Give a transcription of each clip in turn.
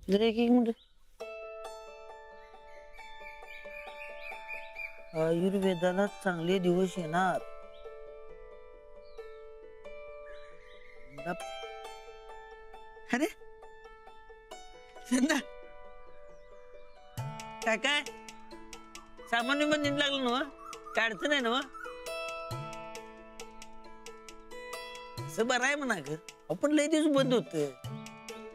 जरा एक मिनिट. आयुर्वेदाला चांगले दिवस येणार. अरे संदा काय काय सामान्य पण नीट लागलं ना, काय अडचण आहे ना? असं बरं आहे म्हणा ग, आपण लय दिवस बंद होत.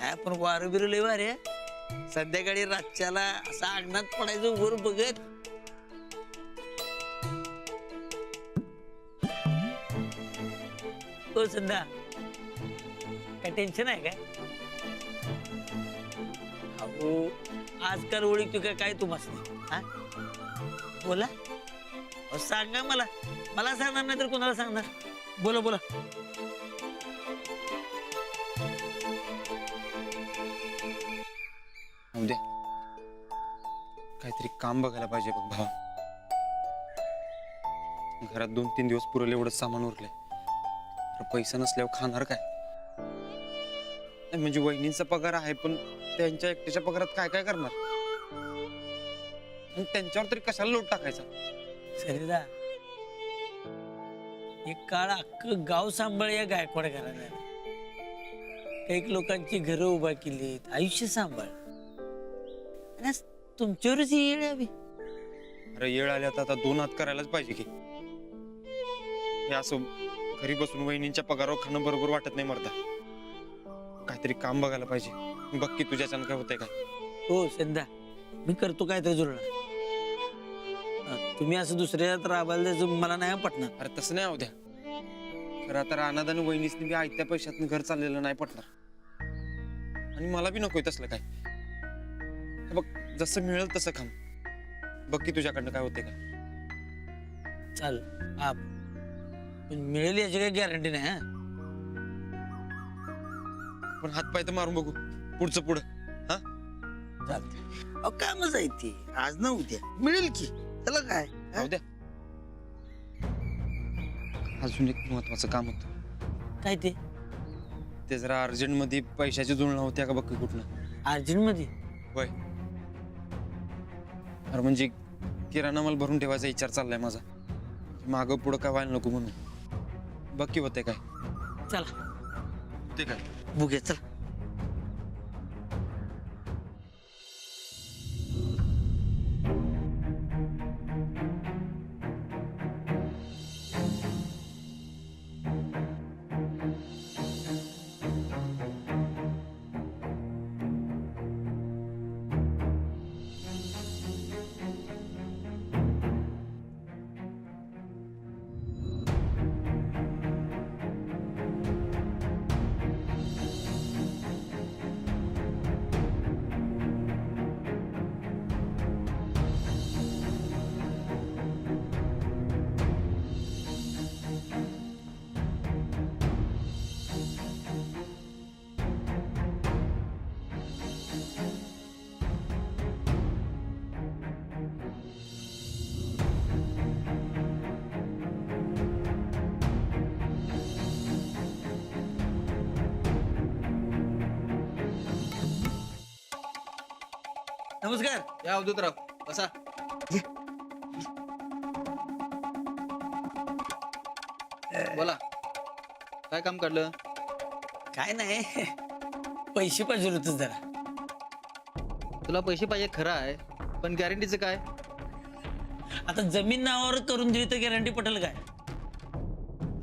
आपण वारं बिरू लय वारे संध्याकाळी रातच्याला असं अंगणात पडायचं वर बघत. हो संध्या, काय टेन्शन आहे काय? अहो आजकाल ओळख तू काय तुम्हाला हा बोला. सांगा मला, मला सांगणार नाही तर कोणाला सांगणार? बोला बोला. उद्या काहीतरी काम बघायला पाहिजे बघ भावा. घरात 2-3 दिवस पुरेल एवढं सामान उरलंय. पैसा नसल्यावर खाणार काय? म्हणजे वहिनींचा पगार आहे पण त्यांच्या एकट्याच्या पगारात काय काय करणार? आणि त्यांच्यावर तरी कशाला लोट टाकायचा? सरिता, एक काळ अख्खं गाव सांभाळ या गायकवाड घराण्याने. काही लोकांची घरं उभा केलीत, आयुष्य सांभाळ. आणि आज तुमच्यावरच येळ यावी. अरे येळ आल्या तर आता 2 हात करायलाच पाहिजे की. हे असं घरी बसून वहिनींच्या पगारावर खाणं बरोबर वाटत नाही मर्दा. काहीतरी काम बघायला पाहिजे. बघ की तुझ्याच्यानं काय होतंय काय. हो संध्या, मी करतो काय तर जुळणार. तुम्ही असं दुसऱ्यात राबायला द्यायचं मला नाही पटणार. अरे तसं नाही उद्या. खरं आता रानाद आणि वहिनीसनी बी आयत्या पैशातून घर चाललेलं नाही पटणार. आणि मला बी नकोय तसलं काय. हे बघ जसं मिळेल तसं खाम. बघ की तुझ्याकडनं काय होते काय. चाल आप पण मिळेल याची काही गॅरंटी नाही. हा पण हातपाय तर मारून बघू पुढचं पुढं. हा चालते. अहो कामच आहे ती, आज ना उद्या मिळेल की. त्याला काय हा? उद्या अजून एक महत्वाचं काम होतं. काय ते? ते जरा अर्जंट मध्ये पैशाची जुळणा होत्या का बघ की कुठनं. अर्जंट मध्ये? होय. अरे म्हणजे किराणा माल भरून ठेवायचा विचार चाललाय माझा. मागं पुढं काय व्हायला नको म्हणून. बघ की होते काय. चला ते काय बघूया चला. नमस्कार. या अवधूतराव बसा. बोला काय काम काढलं? काय नाही, पैसे पाहिजे होते जरा. तुला पैसे पाहिजे खरं आहे, पण गॅरंटीचं काय? आता जमीन नावावर करून दिली तर गॅरंटी पटेल काय?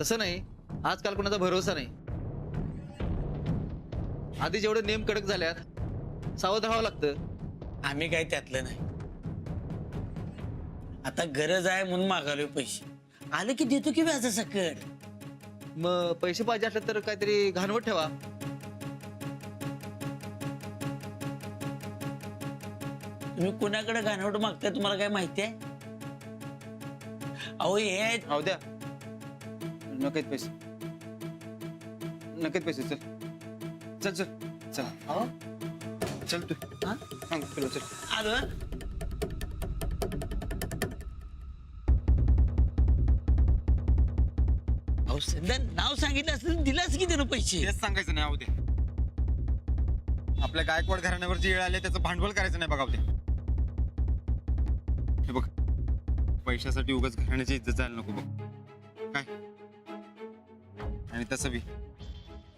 तसं नाही, आजकाल कोणाचा भरोसा नाही. आधी जेवढे नेम कडक झाल्यात सावध राहावं लागतं. आम्ही काय त्यातलं नाही. आता गरज आहे म्हणून मागालोय पैसे. आले की देतो की व्याजासकट. मग पैसे पाहिजे असले तर काहीतरी घाणवट ठेवा. तुम्ही कोणाकडे घाणवट मागताय तुम्हाला काय माहिती आहे? अहो हे आहेत. उद्या नकेत पैसे. नकेत पैसे. चल चल चल चल. अहो चल तू. हा? सांग तुला चल. आलो. अहो सध्या नाव सांगितलं असतं दिलास की त्यानं पैसे. तेच सांगायचं नाही उद्या. आपल्या गायकवाड घराण्यावर जी येळ आली त्याचं भांडवल करायचं नाही बघा ते. हे बघ, पैशासाठी उगाच घराण्याची इज्जत जायला नको बघ काय. आणि तसं बी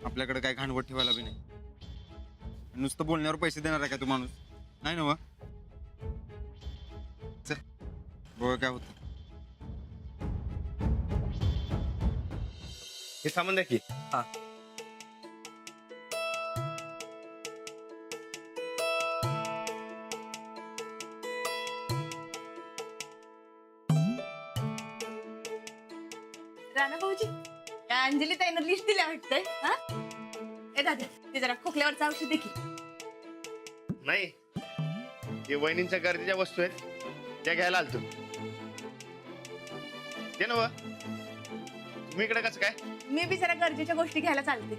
आपल्याकडे काय घाणवट ठेवायला बी नाही. नुसतं बोलण्यावर पैसे देणार आहे का तू माणूस? नाही ना. चल बघ काय होतं. हे सामान द्या की. हा. राणा भाऊजी, या अंजली ताईनं लिस्ट दिल्या वाटतंय. हा ए दादा, ते जरा खोकल्यावरचं औषध दे की. नाही, हे वहिनींच्या गरजेच्या वस्तू आहेत त्या घ्यायला आलतो. ते नव तुम्ही इकडे कसं काय? मी बी जरा गरजेच्या गोष्टी घ्यायला चालते.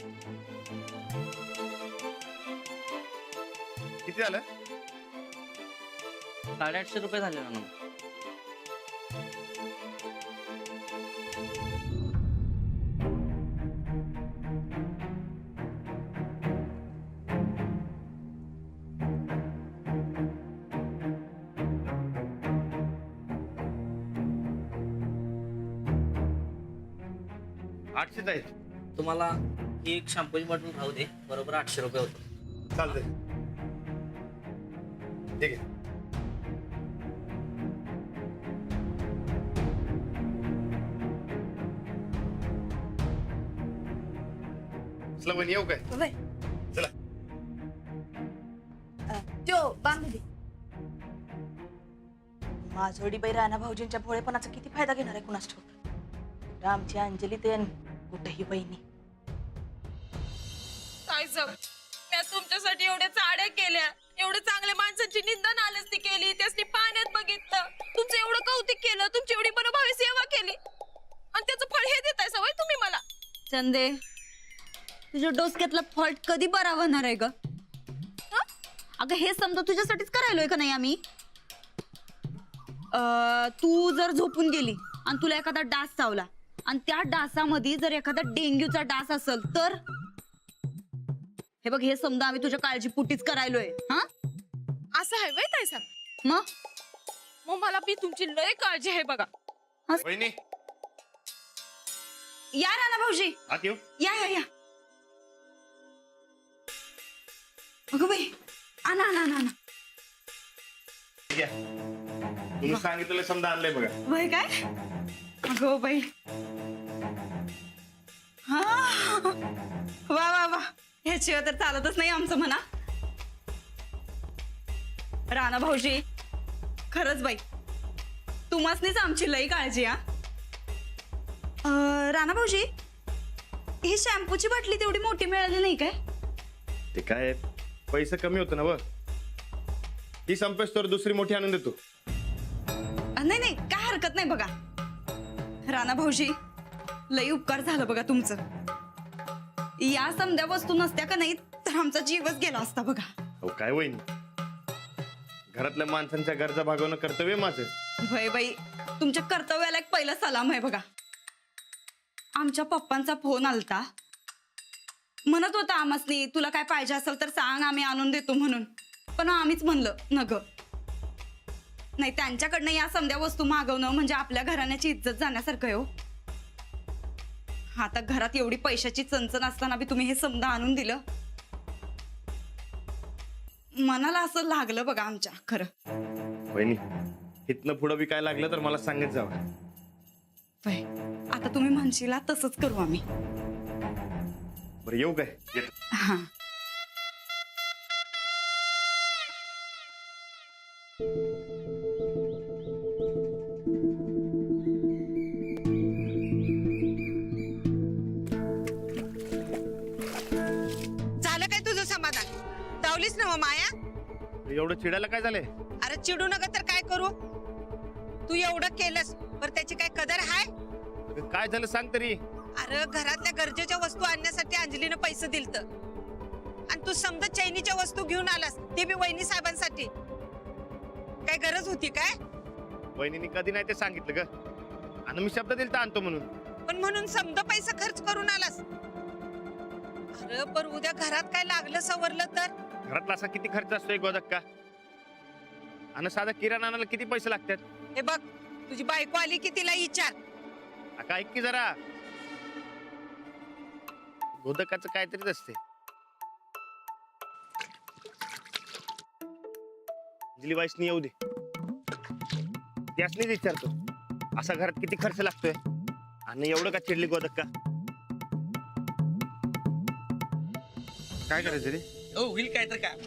किती झालं? 850 रुपये झाले ना. आठशेच आहेत. तुम्हाला एक शॅम्पूची बॉटल राहू दे, बरोबर 800 रुपये होतो. चालतंय, ठीक आहे. चला बहिणी, येऊ काय? वय. चला. जो बांधू दे. माझोडी बाई राणा भाऊजींच्या भोळेपणाचा किती फायदा घेणार आहे कुणास ठाऊक. आमची अंजली ते कुठेही बहिणी. काय सब मी तुमच्यासाठी एवढ्या चाड्या केल्या, एवढे चांगल्या माणसांची निंदा नालस्ती केली, त्यासनी पाण्यात बघितलं, तुमचं एवढं कौतुक केलं, तुमची एवढी मनोभावी सेवा केली आणि त्याचं फळ हे देताय सवय तुम्ही मला. चंदे, तुझ्या डोसक्यातला फॉल्ट कधी बरा होणार आहे ग? अगं हे समजा तुझ्यासाठीच करायलोय का नाही आम्ही? तू जर झोपून गेली आणि तुला एखादा डास चावला आणि त्या डासामध्ये जर एखादा डेंग्यूचा डास असेल तर हे बघ, हे समजा आम्ही तुझ्या काळजीपोटीच करायलोय. हा, असं आहे वय ताई साहेब? मग मला बी तुमची लय काळजी आहे बघा. वहिनी, या राणा भाऊजी, आत येऊ. या या या. अगं बाई, आणा आणा आणा. ठीक आहे, तुम्ही सांगितलेलं समजा आणलंय बघा. वय काय? अगो बाई, हा, वा वा वा, ह्याशिवाय तर चालतच नाही आमचं म्हणा. राणा भाऊजी, खरंच बाई, तुम्हासनीच आमची लई काळजी. हा राणा भाऊजी, ही शॅम्पूची बाटली तेवढी मोठी मिळाली नाही काय? ते काय, पैसे कमी होतं ना व. ती संपेस तर दुसरी मोठी आणून देतो. नाही नाही, काय हरकत नाही बघा. राणा भाऊजी, लई उपकार झालं बघा तुमचं. या समध्या वस्तू नसत्या का नाही तर आमचा जीवच गेला असता बघा. अहो काय वहिनी, घरातल्या माणसांच्या गरजा भागवणं कर्तव्य माझं. भय बाई, तुमच्या कर्तव्याला एक पहिला सलाम आहे बघा. आमच्या पप्पांचा फोन आलता, म्हणत होता आम्हासनी तुला काय पाहिजे असेल तर सांग, आम्ही आणून देतो म्हणून. पण आम्हीच म्हणलं नग. नाही, त्यांच्याकडनं या समध्या वस्तू मागवणं म्हणजे आपल्या घराण्याची इज्जत जाण्यासारखं आहे हो. आता घरात एवढी पैशाची चणचण असताना बी तुम्ही हे समजा आणून दिलं. मनाला असं लागलं बघा आमच्या. खरं वहिनी, इथनं पुढं बी काय लागलं तर मला सांगत जावं. वय, आता तुम्ही म्हणशीला तसंच करू आम्ही. बरं, येऊ काय? येतो. हा. झालं काय तुझं समाधान? दावलीस ना माया? एवढं चिडायला काय झालंय? अरे चिडू नका तर काय करू? तू एवढं केलंस पर त्याची काय कदर आहे? अगं काय झालं सांग तरी. अरे घरातल्या गरजेच्या वस्तू आणण्यासाठी अंजलीनं पैसे दिलत आणि तू समजा चैनीच्या वस्तू घेऊन आलास, ते बी वहिनी साहेबांसाठी. काय गरज होती काय? वहिनीने कधी नाही ते सांगितलं ग, आणि मी शब्द दिलता आणतो म्हणून. पण म्हणून समजा पैसा खर्च करून आलास. अरे पर उद्या घरात काय लागलं सवरलं तर घरातला असा किती खर्च असतोय गोदक्का आणि साधा किराणा आणायला किती पैसे लागतात? हे बघ तुझी बायको आली की तिला विचार. अका ऐक की जरा, गोदकाचं काहीतरीच असते. अंजली बाईसनी येऊ दे, त्यासनीच विचारतो असा घरात किती खर्च लागतोय आणि एवढं का चिडली गोदक्का? काय करायचं रे? हो होईल काय तर काम.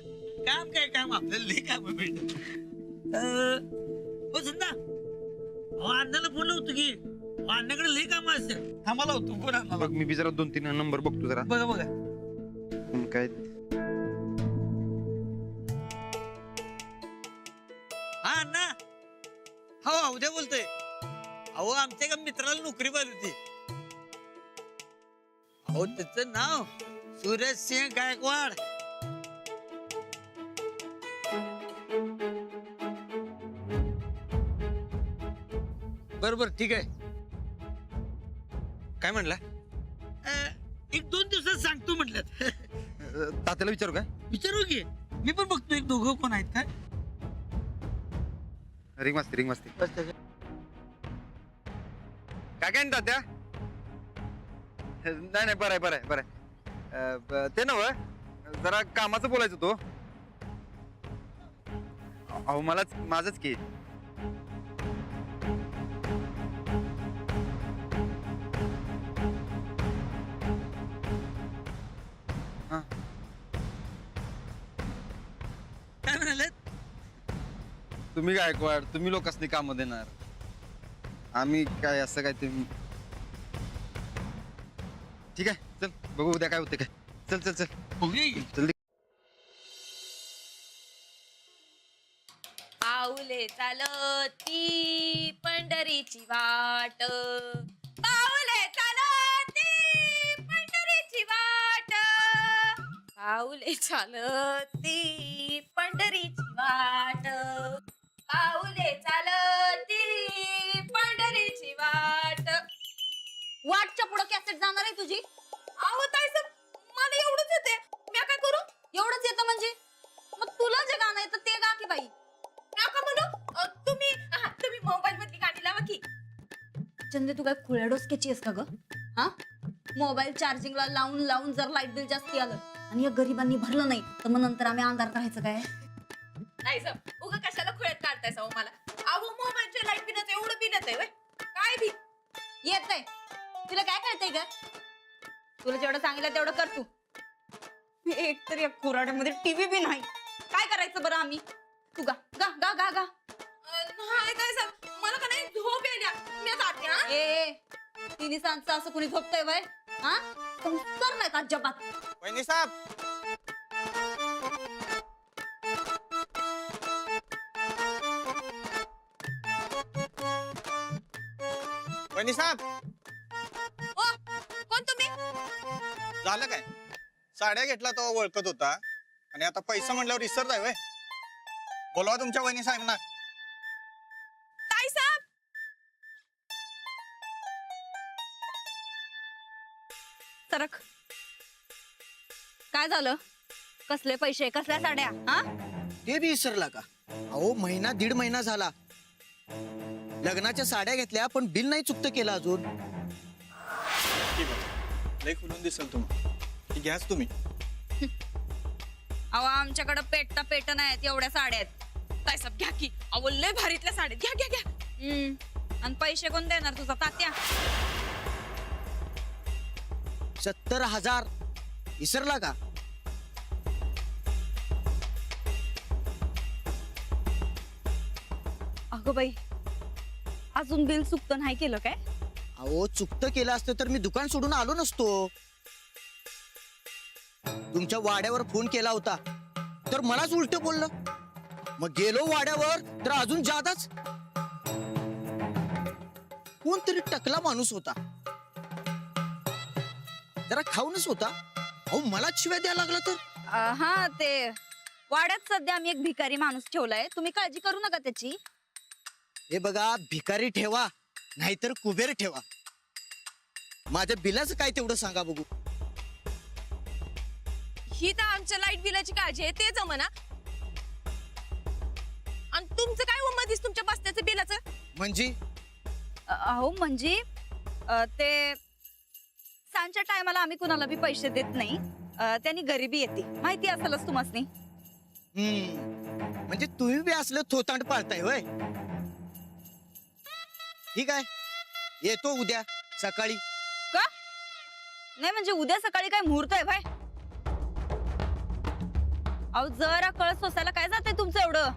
काम काय काम, आपल्याला लई काम आहे भेट. हो संदा, अहो अण्णाला फोन लावतो की, अहो, अण्णाकडे लई काम असते. थांबाला होतो फोन अण्णाला. बघ मी बी जरा 2-3 नंबर बघतो जरा. बघा बघा. काय हा अण्णा, हो उद्या बोलतोय. अहो आमच्या एका मित्राला नोकरी पाहिली होती. अहो त्याचं नाव सूरज सिंह गायकवाड. बरोबर ठीक आहे. काय म्हणला? 1-2 दिवसात सांगतो म्हटलं. तात्याला विचारू काय? विचारू की, मी पण बघतो एक दोघं कोण आहेत काय. रिंग वाजते. काय काय तात्या? नाही बरं आहे. ते नव जरा कामाचं बोलायचं तो. अहो माझंच की. काय म्हणाले? तुम्ही गायकवाड, तुम्ही लोकांनी कामं देणार, आम्ही काय असं काय ते. ठीक आहे चल बघू उद्या काय होते काय. चल बघूया की. जल्दी. पाऊले चालती पंढरीची वाट, पाऊले चालती पंढरीची वाट, पाऊले चालती पंढरीची वाट, पाऊले चालती पंढरीची वाट. वाटच्या पुढे कॅसेट जाणार आहे तुझी? अहो ताई साहेब, मला एवढंच येते, मी काय करू? एवढंच येतं म्हणजे? मग तुला जे गाणं येतं ते गा की बाई. नका म्हणू. तुम्ही मोबाईल मधली गाणी लावा की. चंदे तू काय खुळ्या डोसक्याची आहेस का ग? हा, मोबाईल चार्जिंगला लावून जर लाईट बिल जास्ती आलं आणि या गरिबांनी भरलं नाही तर मग नंतर आम्ही अंधारात राहायचं काय? नाही सर, उगा कशाला खुळ्यात काढताय हो मला? अहो मोबाईलच्या लाईट बिलाचं एवढं बिल येतंय व्हय? काय बी येतंय. तुला काय कळतंय ग? तुला जेवढं सांगितलं तेवढं कर तू. एक तर या कुऱ्हाड्यामध्ये टीव्ही बी नाही. काय करायचं बरं आम्ही? तू गा गा गा गा गा. नाही ताई साहेब, मला का नाही झोप येल्या, मी जाते. हा ए तिन्ही सांजचं असं कुणी झोपतंय वय? हा, संस्कार नाही का अजिबात? वहिनी साहेब. वहिनी साहेब. ओ कोण तुम्ही? झालं काय? साड्या घेतला तो ओळखत होता आणि आता पैसा म्हणल्यावर विसरत आहे. बोलवा तुमच्या वहिनी साहेबांना. ताई साहेब, सरक. काय झालं? कसले पैसे, कसल्या साड्या? हा, ते बी विसरला का? अहो 1.5 महिना झाला. लग्नाच्या साड्या घेतल्या पण बिल नाही चुकतं केलं अजून. लय खुलून दिसल तुम्ही. घ्याच तुम्ही. अहो आमच्याकडे पेट नाहीत एवढ्या साड्या आहेत. ताई साहेब घ्या की. अहो लय भारीतल्या साड्या घ्या. आणि पैसे कोण देणार? तुझा तात्या. 70,000 विसरला का? अगं बाई, अजून बिल चुकतं नाही केलं काय? अहो चुकतं केलं असतं तर मी दुकान सोडून आलो नसतो. तुमच्या वाड्यावर फोन केला होता तर मलाच उलट बोललं. मग गेलो वाड्यावर तर अजून जादाच. कोणतरी टकला माणूस होता, जरा खाऊनच होता. अहो मला शिव्या द्यायला लागला तर. हा, ते वाड्यात सध्या आम्ही एक भिकारी माणूस ठेवलाय, तुम्ही काळजी करू नका त्याची. हे बघा, भिकारी ठेवा नाहीतर कुबेर ठेवा. माझ्या बिलाचं काय तेवढं सांगा बघू. ही तर आमच्या लाईट बिलाची काळजी आहे ते जमना. आणि तुमचं काय हो मधीच तुमच्या बसण्याचं बिलाचं? म्हणजे अहो म्हणजे ते सांच्या टायमाला आम्ही कुणाला बी पैसे देत नाही. त्यांनी गरिबी येते माहिती असेलच तुम्हासनी. म्हणजे तुम्ही बी असलं थोतांड पाळताय होय. ठीक आहे, येतो उद्या सकाळी. का नाही म्हणजे उद्या सकाळी काय मुहूर्त आहे भाई? अहो जरा कळस सोसायला काय जाते तुमचं एवढं?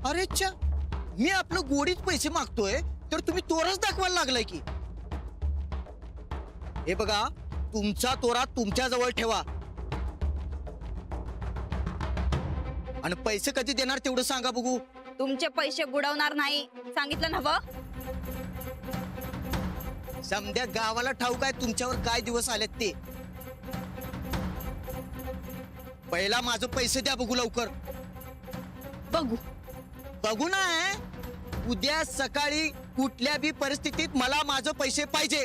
अरे च्या, मी आपलं गोडीत पैसे मागतोय तर तुम्ही तोराच दाखवायला लागलाय की. हे बघा, तुमचा तोरा तुमच्या जवळ ठेवा आणि पैसे कधी देणार तेवढं सांगा बघू. तुमचे पैसे बुडवणार नाही सांगितलं ना. समध्या गावाला ठाऊक आहे तुमच्यावर काय दिवस आलेत ते. पहिला माझं पैसे द्या बघू लवकर. बघू बघू ना, उद्या सकाळी कुठल्या बी परिस्थितीत मला माझं पैसे पाहिजे.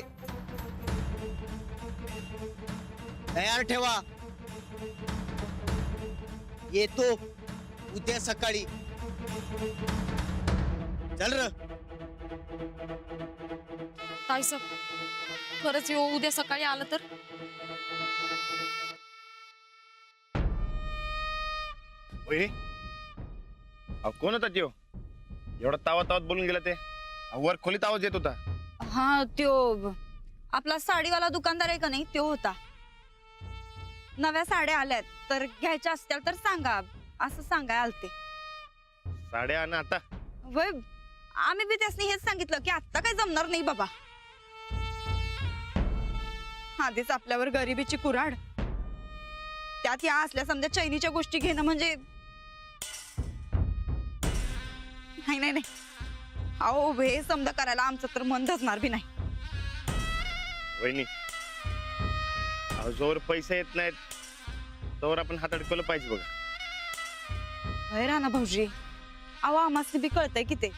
तयार ठेवा, येतो उद्या सकाळी. चल र. ताईसाहेब खरंच येऊ उद्या सकाळी आलं तर? वहिनी, अहो कोण होता त्यो? एवढा तावत बोलून गेला ते. अहो, वर खोलीत आवाज येत होता. हा त्यो आपला साडीवाला दुकानदार आहे का नाही तो होता. नव्या साड्या आल्यात तर घ्यायच्या असतील तर सांगा असं सांगाय आलते. साड्या आणि आता वय आम्ही बी त्यासनी हेच सांगितलं की आता काय जमणार नाही बाबा. आधीच आपल्यावर गरिबीची कुऱ्हाड, त्यात या असल्या समजा चैनीच्या गोष्टी घेणं म्हणजे नाही नाही नाही. अहो हे समजा करायला आमचं तर मन धसणार बी नाही. वहिनी, अहो जोर पैसे येत नाहीत तोवर आपण हात अडकवलं पाहिजे बघा. होय राणा भाऊजी, अहो आम्हाला बी कळतंय की ते.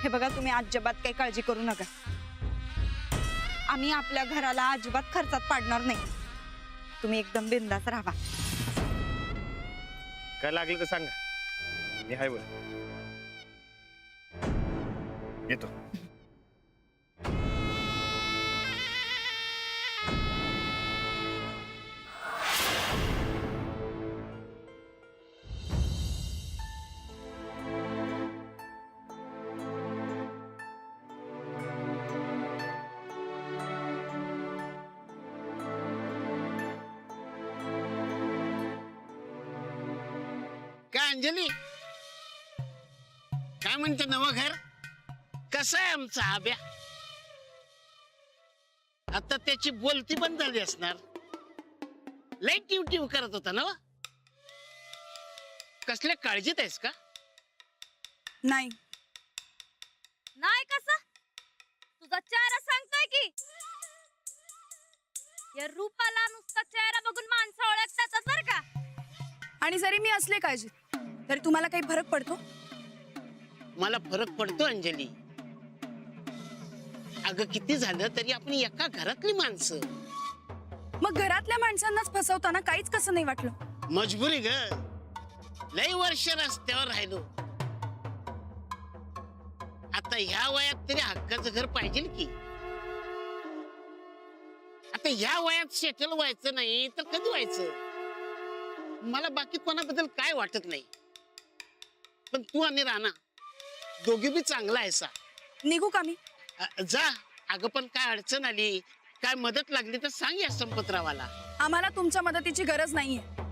हे बघा तुम्ही अजिबात काही काळजी करू नका. आम्ही आपल्या घराला अजिबात खर्चात पाडणार नाही. तुम्ही एकदम बिंदास राहा. काय लागलं तर सांगा, मी हाय वर. येतो. काय अंजली, काय म्हणते नवं घर? कसं आहे आमचा आब्या? आता त्याची बोलती बंद झाली असणार. लई टिव करत होता ना? कसल्या काळजीत आहेस का? नाही नाही कसं तुझा चेहरा सांगतोय की या रूपाला नुसता चेहरा बघून माणसं ओळखतात बरं का. आणि जरी मी असले काळजी तरी तुम्हाला काही फरक पडतो? मला फरक पडतो अंजली. अगं किती झालं तरी आपण एका घरातली माणसं. मग घरातल्या माणसांनाच फसवताना काहीच कसं नाही वाटलं? मजबुरी ग. लई वर्ष रस्त्यावर राहिलो. आता ह्या वयात तरी हक्काचं घर पाहिजे की. आता ह्या वयात सेटल व्हायचं नाही तर कधी व्हायचं? मला बाकी कोणाबद्दल काय वाटत नाही, पण तू आणि राणा दोघी बी चांगला आहे सा. निघू का मी? जा. अगं पण काय अडचण आली, काय मदत लागली तर सांग या संपतरावाला. आम्हाला तुमच्या मदतीची गरज नाहीये.